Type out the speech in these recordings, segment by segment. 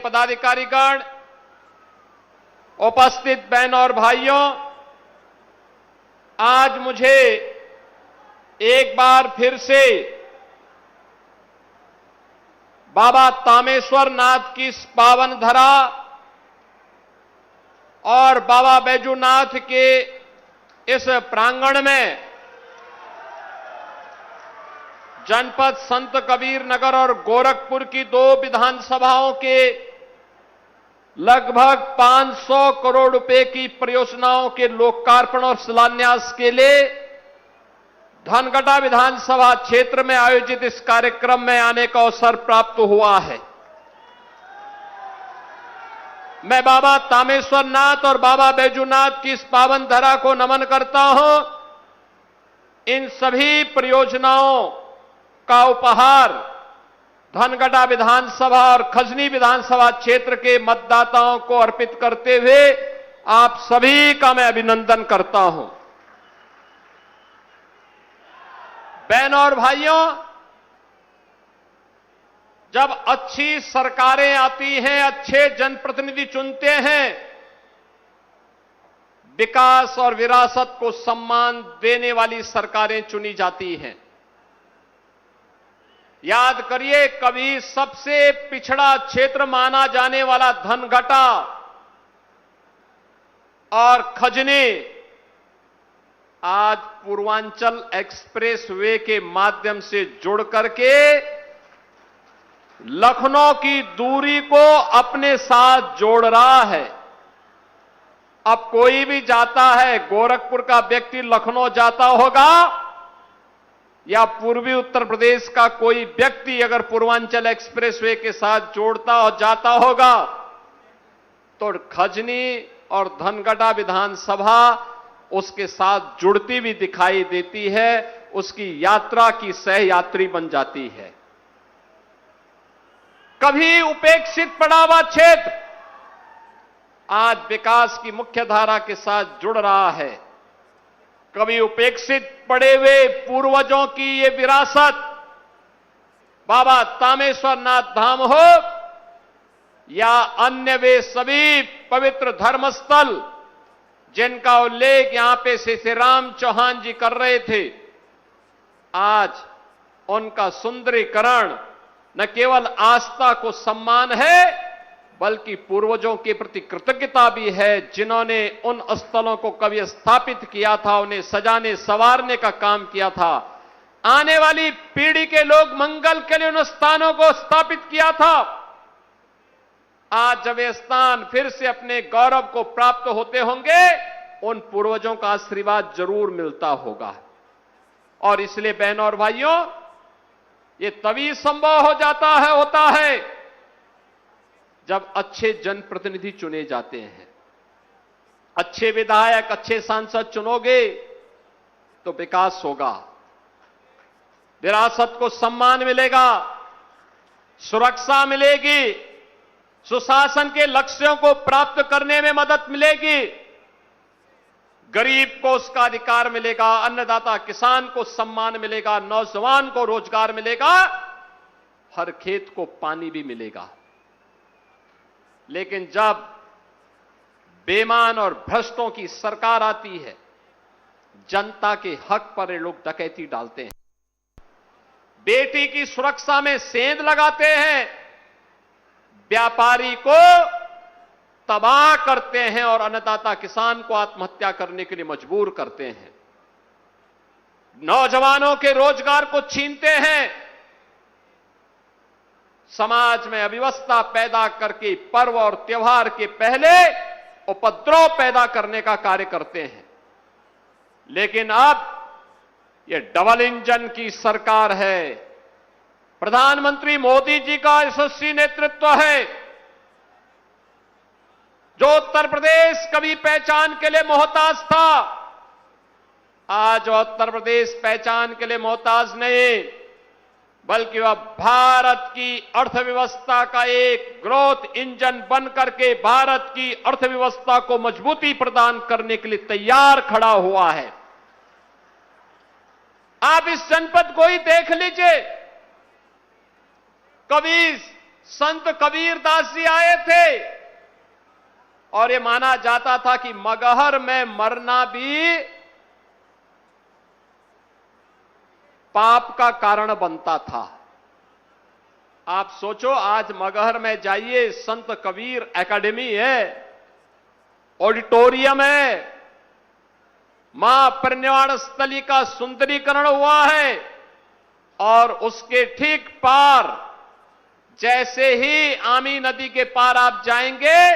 पदाधिकारीगण, उपस्थित बहन और भाइयों, आज मुझे एक बार फिर से बाबा तामेश्वर नाथ की इस पावन धरा और बाबा बैजूनाथ के इस प्रांगण में जनपद संत कबीर नगर और गोरखपुर की 2 विधानसभाओं के लगभग 500 करोड़ रुपए की परियोजनाओं के लोकार्पण और शिलान्यास के लिए धनगटा विधानसभा क्षेत्र में आयोजित इस कार्यक्रम में आने का अवसर प्राप्त हुआ है। मैं बाबा तामेश्वर नाथ और बाबा बैजूनाथ की इस पावन धरा को नमन करता हूं। इन सभी परियोजनाओं का उपहार धनगटा विधानसभा और खजनी विधानसभा क्षेत्र के मतदाताओं को अर्पित करते हुए आप सभी का मैं अभिनंदन करता हूं। बहनों और भाइयों, जब अच्छी सरकारें आती हैं, अच्छे जनप्रतिनिधि चुनते हैं, विकास और विरासत को सम्मान देने वाली सरकारें चुनी जाती हैं। याद करिए, कभी सबसे पिछड़ा क्षेत्र माना जाने वाला धनगटा और खजनी आज पूर्वांचल एक्सप्रेस वे के माध्यम से जुड़ करके लखनऊ की दूरी को अपने साथ जोड़ रहा है। अब कोई भी जाता है, गोरखपुर का व्यक्ति लखनऊ जाता होगा या पूर्वी उत्तर प्रदेश का कोई व्यक्ति अगर पूर्वांचल एक्सप्रेसवे के साथ जोड़ता और जाता होगा तो खजनी और धनगटा विधानसभा उसके साथ जुड़ती भी दिखाई देती है, उसकी यात्रा की सहयात्री बन जाती है। कभी उपेक्षित पड़ा हुआ क्षेत्र आज विकास की मुख्य धारा के साथ जुड़ रहा है। कभी उपेक्षित पड़े हुए पूर्वजों की ये विरासत, बाबा तामेश्वर नाथ धाम हो या अन्य वे सभी पवित्र धर्मस्थल जिनका उल्लेख यहां पे श्री राम चौहान जी कर रहे थे, आज उनका सुंदरीकरण न केवल आस्था को सम्मान है बल्कि पूर्वजों के प्रति कृतज्ञता भी है, जिन्होंने उन स्थलों को कभी स्थापित किया था, उन्हें सजाने संवारने का काम किया था। आने वाली पीढ़ी के लोग मंगल के लिए उन स्थानों को स्थापित किया था। आज जब ये स्थान फिर से अपने गौरव को प्राप्त होते होंगे, उन पूर्वजों का आशीर्वाद जरूर मिलता होगा। और इसलिए बहनों और भाइयों, ये तभी संभव होता है जब अच्छे जनप्रतिनिधि चुने जाते हैं। अच्छे विधायक, अच्छे सांसद चुनोगे तो विकास होगा, विरासत को सम्मान मिलेगा, सुरक्षा मिलेगी, सुशासन के लक्ष्यों को प्राप्त करने में मदद मिलेगी, गरीब को उसका अधिकार मिलेगा, अन्नदाता किसान को सम्मान मिलेगा, नौजवान को रोजगार मिलेगा, हर खेत को पानी भी मिलेगा। लेकिन जब बेईमान और भ्रष्टों की सरकार आती है, जनता के हक पर ये लोग डकैती डालते हैं, बेटी की सुरक्षा में सेंध लगाते हैं, व्यापारी को तबाह करते हैं और अन्नदाता किसान को आत्महत्या करने के लिए मजबूर करते हैं, नौजवानों के रोजगार को छीनते हैं, समाज में अव्यवस्था पैदा करके पर्व और त्योहार के पहले उपद्रव पैदा करने का कार्य करते हैं। लेकिन अब यह डबल इंजन की सरकार है, प्रधानमंत्री मोदी जी का यशस्वी नेतृत्व है, जो उत्तर प्रदेश कभी पहचान के लिए मोहताज था, आज उत्तर प्रदेश पहचान के लिए मोहताज नहीं बल्कि वह भारत की अर्थव्यवस्था का एक ग्रोथ इंजन बन करके भारत की अर्थव्यवस्था को मजबूती प्रदान करने के लिए तैयार खड़ा हुआ है। आप इस जनपद को ही देख लीजिए, कभी संत कबीर दास जी आए थे और ये माना जाता था कि मगहर में मरना भी पाप का कारण बनता था। आप सोचो, आज मगहर में जाइए, संत कबीर एकेडमी है, ऑडिटोरियम है, मां परिनिर्वाण स्थली का सुंदरीकरण हुआ है और उसके ठीक पार, जैसे ही आमी नदी के पार आप जाएंगे,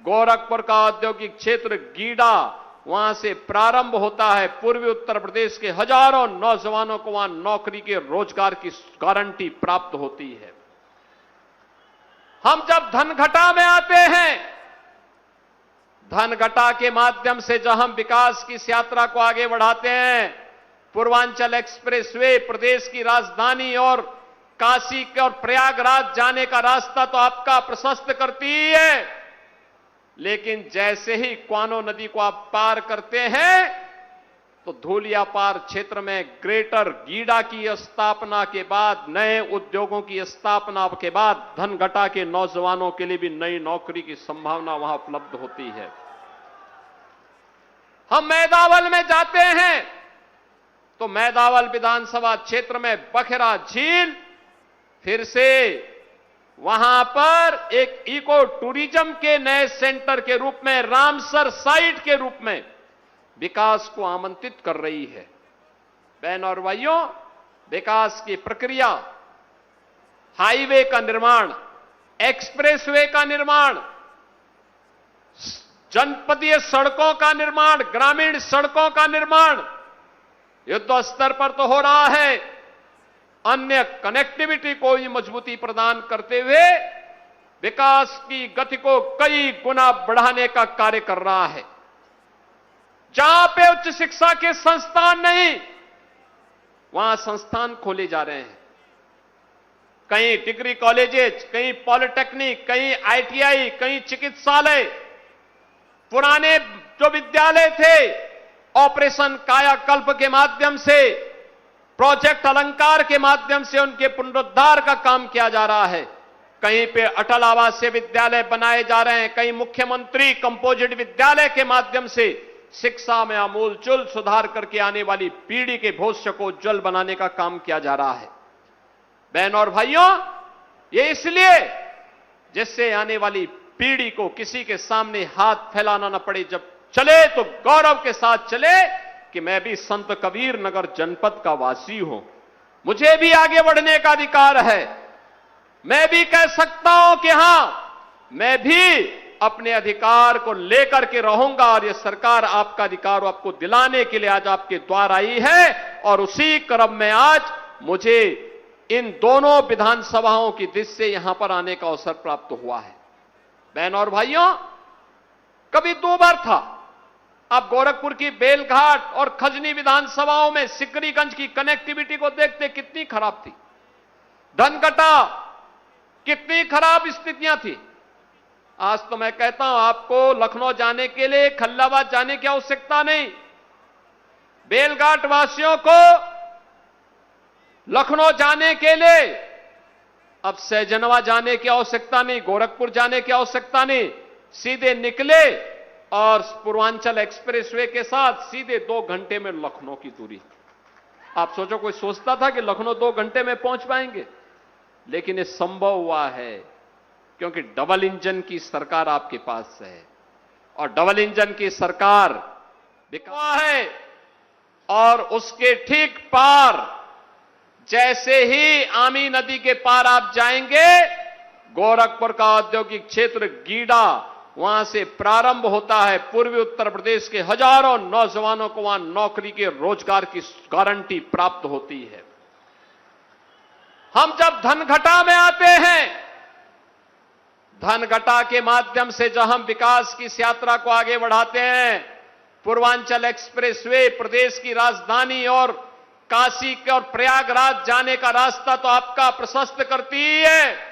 गोरखपुर का औद्योगिक क्षेत्र गीडा वहां से प्रारंभ होता है। पूर्वी उत्तर प्रदेश के हजारों नौजवानों को वहां नौकरी के रोजगार की गारंटी प्राप्त होती है। हम जब धनघटा में आते हैं, धनघटा के माध्यम से जब हम विकास की इस यात्रा को आगे बढ़ाते हैं, पूर्वांचल एक्सप्रेसवे प्रदेश की राजधानी और काशी के और प्रयागराज जाने का रास्ता तो आपका प्रशस्त करती ही है, लेकिन जैसे ही क्वानो नदी को आप पार करते हैं तो धूलियापार क्षेत्र में ग्रेटर गीडा की स्थापना के बाद, नए उद्योगों की स्थापना के बाद धनघटा के नौजवानों के लिए भी नई नौकरी की संभावना वहां उपलब्ध होती है। हम मैदावल में जाते हैं तो मैदावल विधानसभा क्षेत्र में बखेरा झील फिर से वहां पर एक इको टूरिज्म के नए सेंटर के रूप में, रामसर साइट के रूप में विकास को आमंत्रित कर रही है। बहन और भाइयों, विकास की प्रक्रिया, हाईवे का निर्माण, एक्सप्रेसवे का निर्माण, जनपदीय सड़कों का निर्माण, ग्रामीण सड़कों का निर्माण युद्ध स्तर पर तो हो रहा है, अन्य कनेक्टिविटी को भी मजबूती प्रदान करते हुए विकास की गति को कई गुना बढ़ाने का कार्य कर रहा है। जहां पे उच्च शिक्षा के संस्थान नहीं, वहां संस्थान खोले जा रहे हैं। कहीं डिग्री कॉलेजेस, कहीं पॉलिटेक्निक, कहीं आईटीआई, कहीं चिकित्सालय। पुराने जो विद्यालय थे, ऑपरेशन कायाकल्प के माध्यम से, प्रोजेक्ट अलंकार के माध्यम से उनके पुनरुद्धार का काम किया जा रहा है। कहीं पे अटल आवासीय विद्यालय बनाए जा रहे हैं, कहीं मुख्यमंत्री कंपोजिट विद्यालय के माध्यम से शिक्षा में आमूलचूल सुधार करके आने वाली पीढ़ी के भविष्य को उज्जवल बनाने का काम किया जा रहा है। बहन और भाइयों, ये इसलिए जिससे आने वाली पीढ़ी को किसी के सामने हाथ फैलाना न पड़े, जब चले तो गौरव के साथ चले कि मैं भी संत कबीर नगर जनपद का वासी हूं, मुझे भी आगे बढ़ने का अधिकार है। मैं भी कह सकता हूं कि हां, मैं भी अपने अधिकार को लेकर के रहूंगा और यह सरकार आपका अधिकार आपको दिलाने के लिए आज आपके द्वार आई है। और उसी क्रम में आज मुझे इन दोनों विधानसभाओं की दिशा से यहां पर आने का अवसर प्राप्त हुआ है। बहन और भाइयों, कभी 2 बार था। आप गोरखपुर की बेलघाट और खजनी विधानसभाओं में सिकरीगंज की कनेक्टिविटी को देखते, कितनी खराब थी। धनघटा, कितनी खराब स्थितियां थी। आज तो मैं कहता हूं, आपको लखनऊ जाने के लिए, खल्लाबाद जाने की आवश्यकता नहीं। बेलघाट वासियों को लखनऊ जाने के लिए अब सहजनवा जाने की आवश्यकता नहीं, गोरखपुर जाने की आवश्यकता नहीं। सीधे निकले और पूर्वांचल एक्सप्रेसवे के साथ सीधे 2 घंटे में लखनऊ की दूरी। आप सोचो, कोई सोचता था कि लखनऊ 2 घंटे में पहुंच पाएंगे? लेकिन ये संभव हुआ है क्योंकि डबल इंजन की सरकार आपके पास है और डबल इंजन की सरकार विकास है। और उसके ठीक पार, जैसे ही आमी नदी के पार आप जाएंगे, गोरखपुर का औद्योगिक क्षेत्र गीडा वहां से प्रारंभ होता है। पूर्वी उत्तर प्रदेश के हजारों नौजवानों को वहां नौकरी के रोजगार की गारंटी प्राप्त होती है। हम जब धनघटा में आते हैं, धनघटा के माध्यम से जब हम विकास की इस यात्रा को आगे बढ़ाते हैं, पूर्वांचल एक्सप्रेसवे प्रदेश की राजधानी और काशी के और प्रयागराज जाने का रास्ता तो आपका प्रशस्त करती ही है,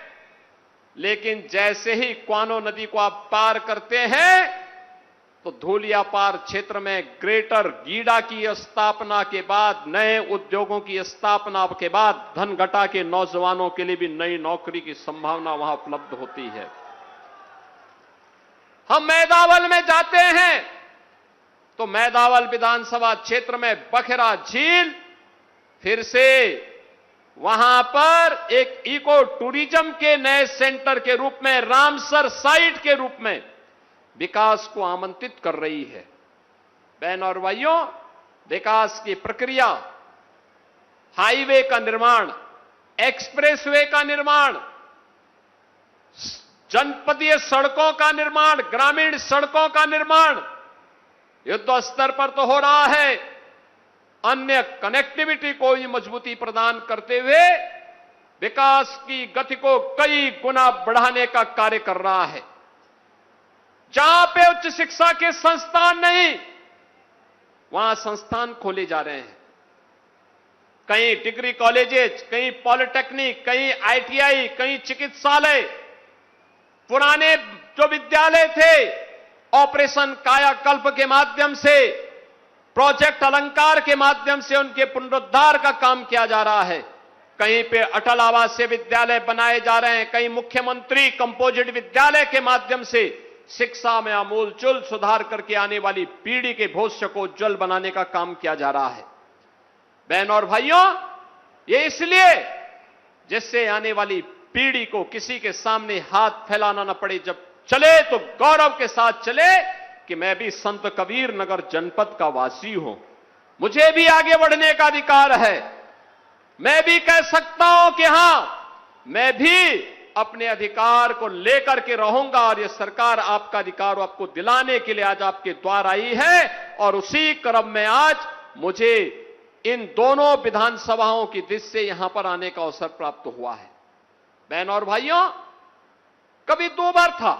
लेकिन जैसे ही क्वानो नदी को आप पार करते हैं तो धूलियापार क्षेत्र में ग्रेटर गीडा की स्थापना के बाद, नए उद्योगों की स्थापना के बाद धनघटा के नौजवानों के लिए भी नई नौकरी की संभावना वहां उपलब्ध होती है। हम मैदावल में जाते हैं तो मैदावल विधानसभा क्षेत्र में बखेरा झील फिर से वहां पर एक इको टूरिज्म के नए सेंटर के रूप में, रामसर साइट के रूप में विकास को आमंत्रित कर रही है। बहन और भाइयों, विकास की प्रक्रिया, हाईवे का निर्माण, एक्सप्रेसवे का निर्माण, जनपदीय सड़कों का निर्माण, ग्रामीण सड़कों का निर्माण युद्ध स्तर पर तो हो रहा है, अन्य कनेक्टिविटी को भी मजबूती प्रदान करते हुए विकास की गति को कई गुना बढ़ाने का कार्य कर रहा है। जहां पे उच्च शिक्षा के संस्थान नहीं, वहां संस्थान खोले जा रहे हैं। कहीं डिग्री कॉलेजेस, कहीं पॉलिटेक्निक, कहीं आईटीआई, कहीं चिकित्सालय। पुराने जो विद्यालय थे, ऑपरेशन कायाकल्प के माध्यम से, प्रोजेक्ट अलंकार के माध्यम से उनके पुनरुद्धार का काम किया जा रहा है। कहीं पे अटल आवासीय विद्यालय बनाए जा रहे हैं, कहीं मुख्यमंत्री कंपोजिट विद्यालय के माध्यम से शिक्षा में आमूलचूल सुधार करके आने वाली पीढ़ी के भविष्य को उज्जवल बनाने का काम किया जा रहा है। बहन और भाइयों, ये इसलिए जिससे आने वाली पीढ़ी को किसी के सामने हाथ फैलाना न पड़े, जब चले तो गौरव के साथ चले कि मैं भी संत कबीर नगर जनपद का वासी हूं, मुझे भी आगे बढ़ने का अधिकार है। मैं भी कह सकता हूं कि हां, मैं भी अपने अधिकार को लेकर के रहूंगा और यह सरकार आपका अधिकार आपको दिलाने के लिए आज आपके द्वार आई है। और उसी क्रम में आज मुझे इन दोनों विधानसभाओं की दिशा से यहां पर आने का अवसर प्राप्त हुआ है। बहन और भाइयों, कभी 2 बार था।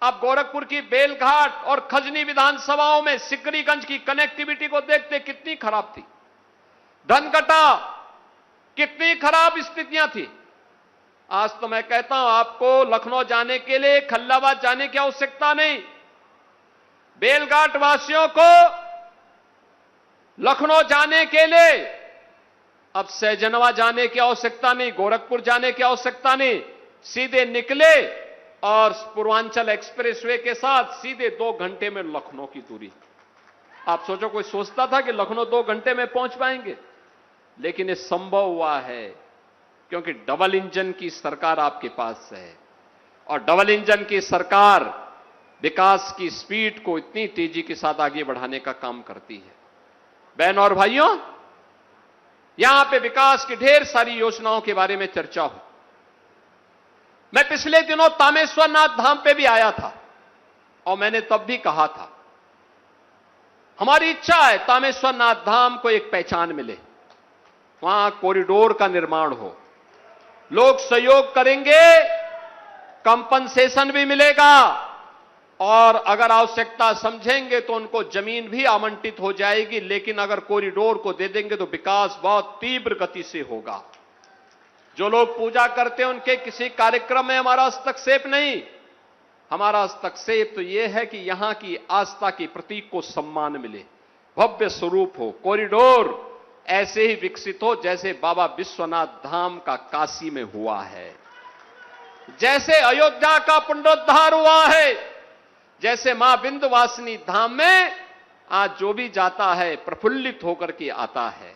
आप गोरखपुर की बेलघाट और खजनी विधानसभाओं में सिकरीगंज की कनेक्टिविटी को देखते, कितनी खराब थी। धनघटा, कितनी खराब स्थितियां थी। आज तो मैं कहता हूं, आपको लखनऊ जाने के लिए, खल्लाबाद जाने की आवश्यकता नहीं। बेलघाट वासियों को लखनऊ जाने के लिए अब सहजनवा जाने की आवश्यकता नहीं, गोरखपुर जाने की आवश्यकता नहीं। सीधे निकले और पूर्वांचल एक्सप्रेसवे के साथ सीधे 2 घंटे में लखनऊ की दूरी। आप सोचो, कोई सोचता था कि लखनऊ 2 घंटे में पहुंच पाएंगे? लेकिन ये संभव हुआ है क्योंकि डबल इंजन की सरकार आपके पास है। और डबल इंजन की सरकार विकास की स्पीड को इतनी तेजी के साथ आगे बढ़ाने का काम करती है। बहन और भाइयों, यहां पे विकास की ढेर सारी योजनाओं के बारे में चर्चा हुई। मैं पिछले दिनों तामेश्वरनाथ धाम पे भी आया था और मैंने तब भी कहा था, हमारी इच्छा है तामेश्वरनाथ धाम को एक पहचान मिले, वहां कॉरिडोर का निर्माण हो, लोग सहयोग करेंगे, कंपनसेशन भी मिलेगा और अगर आवश्यकता समझेंगे तो उनको जमीन भी आवंटित हो जाएगी। लेकिन अगर कॉरिडोर को दे देंगे तो विकास बहुत तीव्र गति से होगा। जो लोग पूजा करते हैं उनके किसी कार्यक्रम में हमारा हस्तक्षेप नहीं। हमारा हस्तक्षेप तो यह है कि यहां की आस्था के प्रतीक को सम्मान मिले, भव्य स्वरूप हो, कॉरिडोर ऐसे ही विकसित हो जैसे बाबा विश्वनाथ धाम का काशी में हुआ है, जैसे अयोध्या का पुनरुद्धार हुआ है, जैसे मां विंध्यवासिनी धाम में आज जो भी जाता है प्रफुल्लित होकर के आता है।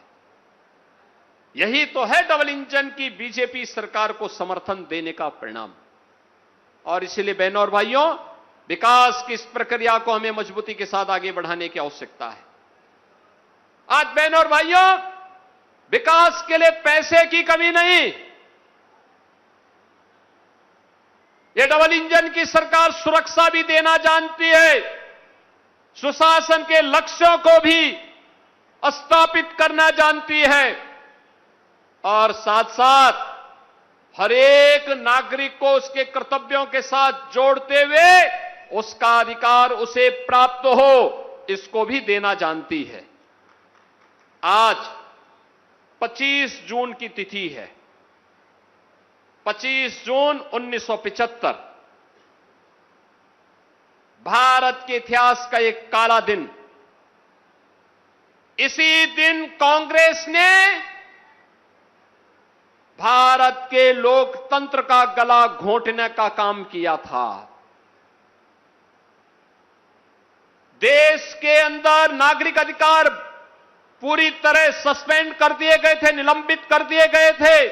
यही तो है डबल इंजन की बीजेपी सरकार को समर्थन देने का परिणाम। और इसलिए बहनों और भाइयों, विकास की इस प्रक्रिया को हमें मजबूती के साथ आगे बढ़ाने की आवश्यकता है। आज बहनों और भाइयों, विकास के लिए पैसे की कमी नहीं। ये डबल इंजन की सरकार सुरक्षा भी देना जानती है, सुशासन के लक्ष्यों को भी स्थापित करना जानती है और साथ साथ हर एक नागरिक को उसके कर्तव्यों के साथ जोड़ते हुए उसका अधिकार उसे प्राप्त हो, इसको भी देना जानती है। आज 25 जून की तिथि है, 25 जून 1975। भारत के इतिहास का एक काला दिन। इसी दिन कांग्रेस ने भारत के लोकतंत्र का गला घोंटने का काम किया था। देश के अंदर नागरिक अधिकार पूरी तरह सस्पेंड कर दिए गए थे, निलंबित कर दिए गए थे।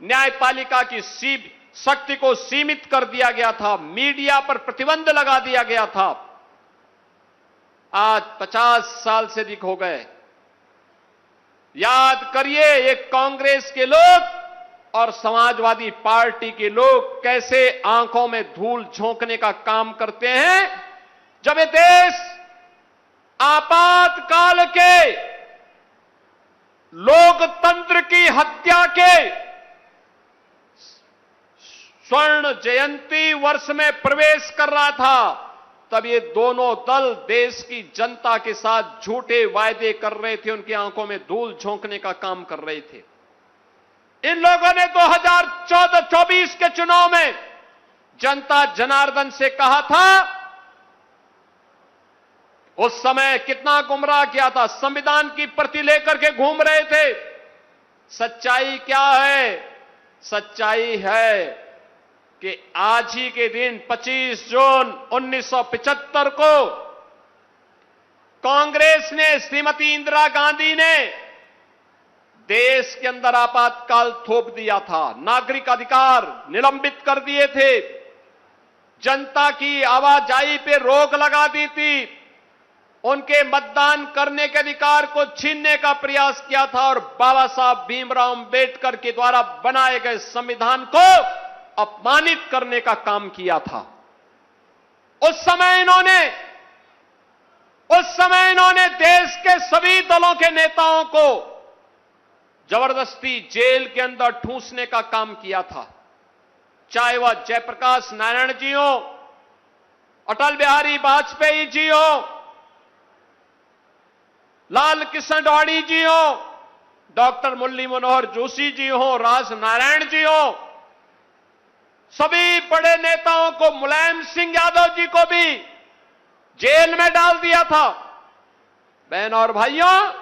न्यायपालिका की शक्ति को सीमित कर दिया गया था। मीडिया पर प्रतिबंध लगा दिया गया था। आज 50 साल से अधिक हो गए। याद करिए, ये कांग्रेस के लोग और समाजवादी पार्टी के लोग कैसे आंखों में धूल झोंकने का काम करते हैं जब ये देश आपातकाल के लोकतंत्र की हत्या के स्वर्ण जयंती वर्ष में प्रवेश कर रहा था। तब ये दोनों दल देश की जनता के साथ झूठे वायदे कर रहे थे, उनकी आंखों में धूल झोंकने का काम कर रहे थे। इन लोगों ने 2014-24 के चुनाव में जनता जनार्दन से कहा था, उस समय कितना गुमराह किया था, संविधान की प्रति लेकर के घूम रहे थे। सच्चाई क्या है? सच्चाई है कि आज ही के दिन 25 जून 1975 को कांग्रेस ने, श्रीमती इंदिरा गांधी ने देश के अंदर आपातकाल थोप दिया था। नागरिक अधिकार निलंबित कर दिए थे। जनता की आवाजाही पे रोक लगा दी थी। उनके मतदान करने के अधिकार को छीनने का प्रयास किया था और बाबा साहब भीमराव अंबेडकर के द्वारा बनाए गए संविधान को अपमानित करने का काम किया था। उस समय इन्होंने देश के सभी दलों के नेताओं को जबरदस्ती जेल के अंदर ठूंसने का काम किया था। चाहे वह जयप्रकाश नारायण जी हो, अटल बिहारी वाजपेयी जी हो, लाल कृष्ण अडवाणी जी हो, डॉक्टर मुरली मनोहर जोशी जी हो, राज नारायण जी हो, सभी बड़े नेताओं को, मुलायम सिंह यादव जी को भी जेल में डाल दिया था। बहन और भाइयों,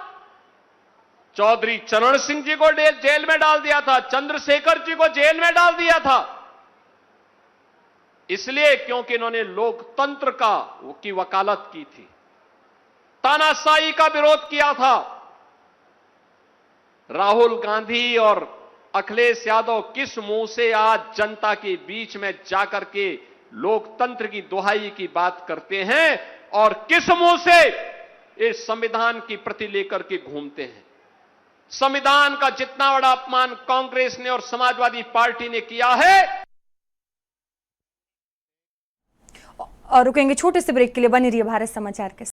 चौधरी चरण सिंह जी को जेल में डाल दिया था, चंद्रशेखर जी को जेल में डाल दिया था। इसलिए क्योंकि इन्होंने लोकतंत्र की वकालत की थी, तानाशाही का विरोध किया था। राहुल गांधी और अखिलेश यादव किस मुंह से आज जनता के बीच में जाकर के लोकतंत्र की दुहाई की बात करते हैं और किस मुंह से इस संविधान की प्रति लेकर के घूमते हैं। संविधान का जितना बड़ा अपमान कांग्रेस ने और समाजवादी पार्टी ने किया है। और रुकेंगे छोटे से ब्रेक के लिए, बनी रहिए भारत समाचार के साथ।